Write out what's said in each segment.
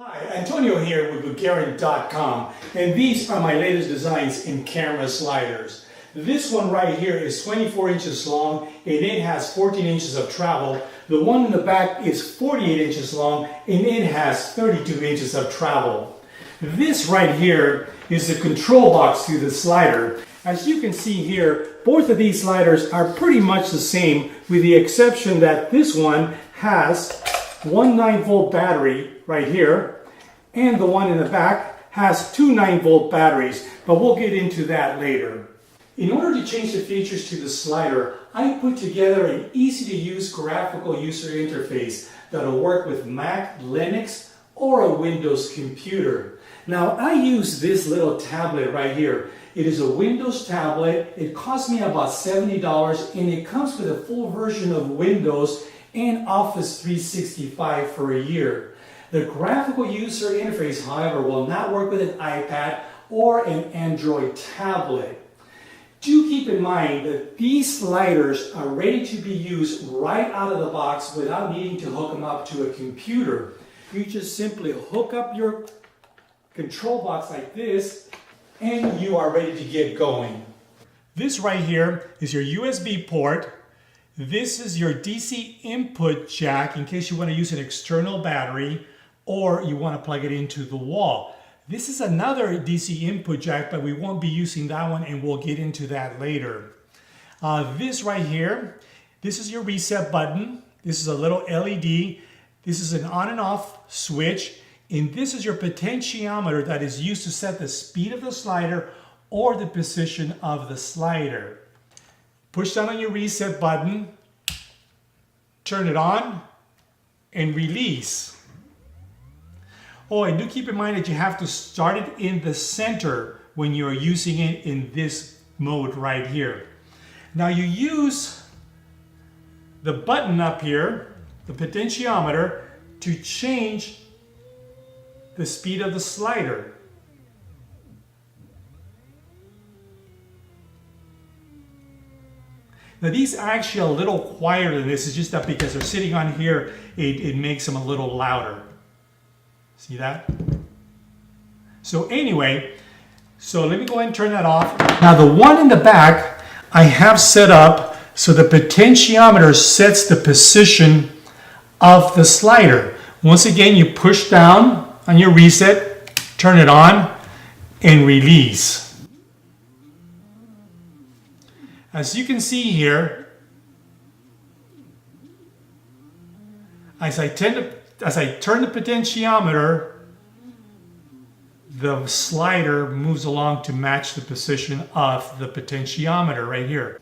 Hi, Antonio here with bugaren.com, and these are my latest designs in camera sliders. This one right here is 24 inches long and it has 14 inches of travel. The one in the back is 48 inches long and it has 32 inches of travel. This right here is the control box to the slider. As you can see here, both of these sliders are pretty much the same, with the exception that this one has one 9-volt battery right here, and the one in the back has two 9-volt batteries, but we'll get into that later. In order to change the features to the slider, I put together an easy-to-use graphical user interface that'll work with Mac, Linux, or a Windows computer. Now, I use this little tablet right here. It is a Windows tablet. It cost me about $70, and it comes with a full version of Windows and Office 365 for a year. The graphical user interface, however, will not work with an iPad or an Android tablet. Do keep in mind that these sliders are ready to be used right out of the box without needing to hook them up to a computer. You just simply hook up your control box like this and you are ready to get going. This right here is your USB port. This is your DC input jack in case you want to use an external battery or you want to plug it into the wall. This is another DC input jack, but we won't be using that one and we'll get into that later. This right here, this is your reset button. This is a little LED. This is an on and off switch. And this is your potentiometer that is used to set the speed of the slider or the position of the slider. Push down on your reset button, turn it on, and release. Oh, and do keep in mind that you have to start it in the center when you're using it in this mode right here. Now you use the button up here, the potentiometer, to change the speed of the slider. Now these are actually a little quieter than this. It's just that because they're sitting on here, it makes them a little louder. See that? So anyway, so let me go ahead and turn that off. Now the one in the back, I have set up so the potentiometer sets the position of the slider. Once again, you push down on your reset, turn it on, and release. As you can see here, as I turn the potentiometer, the slider moves along to match the position of the potentiometer right here.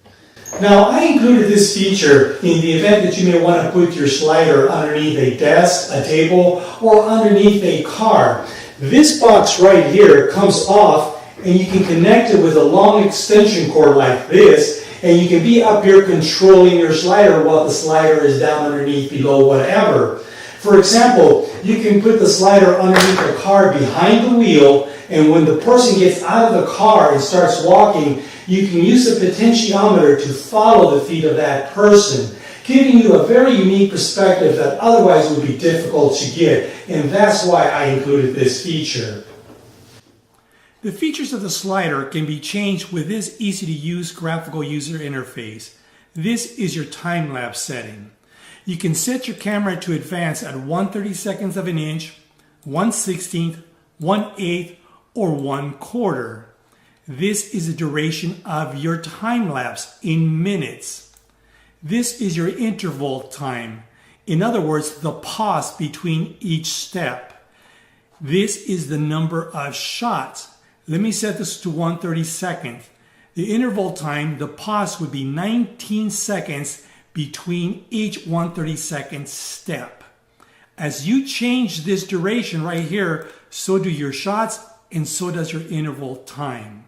Now, I included this feature in the event that you may want to put your slider underneath a desk, a table, or underneath a car. This box right here comes off and you can connect it with a long extension cord like this, and you can be up here controlling your slider while the slider is down underneath, below, whatever. For example, you can put the slider underneath the car behind the wheel, and when the person gets out of the car and starts walking, you can use the potentiometer to follow the feet of that person, giving you a very unique perspective that otherwise would be difficult to get, and that's why I included this feature. The features of the slider can be changed with this easy-to-use graphical user interface. This is your time-lapse setting. You can set your camera to advance at 1/32 of an inch, 1/16, 1/8, or 1/4. This is the duration of your time-lapse in minutes. This is your interval time. In other words, the pause between each step. This is the number of shots. Let me set this to 1/32. The interval time, the pause would be 19 seconds between each 1/32 step. As you change this duration right here, so do your shots and so does your interval time.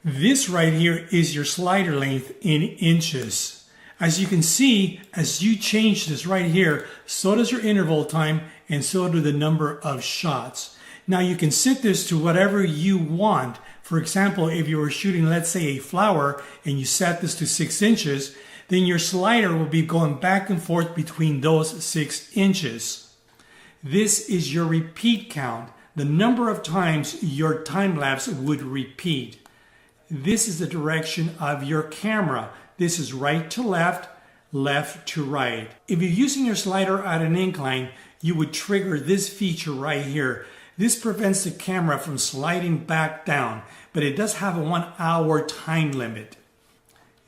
This right here is your slider length in inches. As you can see, as you change this right here, so does your interval time and so do the number of shots. Now you can set this to whatever you want. For example, if you were shooting, let's say, a flower and you set this to 6 inches, then your slider will be going back and forth between those 6 inches. This is your repeat count, the number of times your time lapse would repeat. This is the direction of your camera. This is right to left, left to right. If you're using your slider at an incline, you would trigger this feature right here. This prevents the camera from sliding back down, but it does have a 1 hour time limit.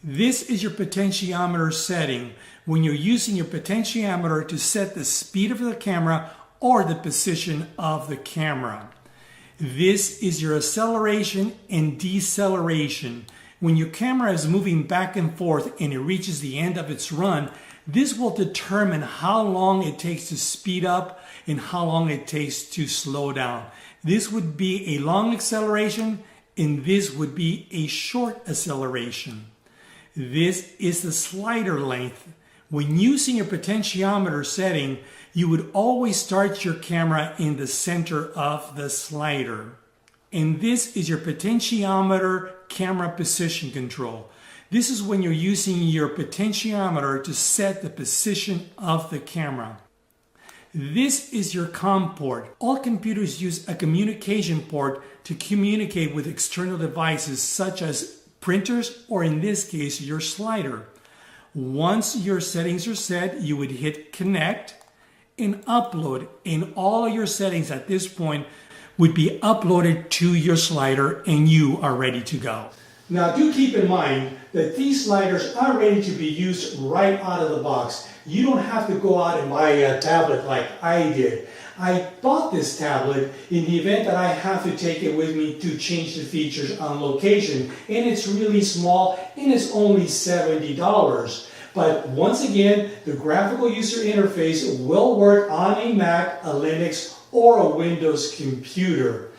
This is your potentiometer setting when you're using your potentiometer to set the speed of the camera or the position of the camera. This is your acceleration and deceleration. When your camera is moving back and forth and it reaches the end of its run, this will determine how long it takes to speed up and how long it takes to slow down. This would be a long acceleration and this would be a short acceleration. This is the slider length. When using your potentiometer setting, you would always start your camera in the center of the slider. And this is your potentiometer camera position control. This is when you're using your potentiometer to set the position of the camera. This is your COM port. All computers use a communication port to communicate with external devices such as printers, or in this case, your slider. Once your settings are set, you would hit connect and upload, and all of your settings at this point would be uploaded to your slider and you are ready to go. Now do keep in mind that these sliders are ready to be used right out of the box. You don't have to go out and buy a tablet like I did. I bought this tablet in the event that I have to take it with me to change the features on location, and it's really small and it's only $70. But once again, the graphical user interface will work on a Mac, a Linux, or a Windows computer.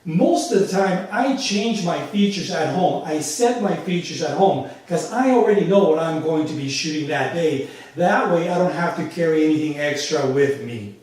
Most of the time, I change my features at home. I set my features at home because I already know what I'm going to be shooting that day. That way, I don't have to carry anything extra with me.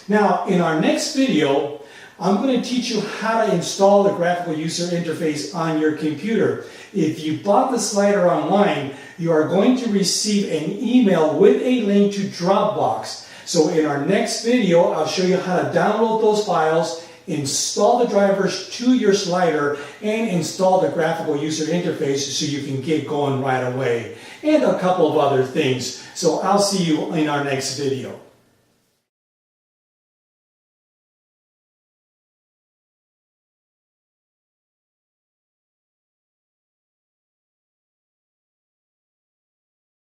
Now, in our next video, I'm going to teach you how to install the graphical user interface on your computer. If you bought the slider online, you are going to receive an email with a link to Dropbox. So in our next video, I'll show you how to download those files, install the drivers to your slider, and install the graphical user interface so you can get going right away. And a couple of other things. So I'll see you in our next video.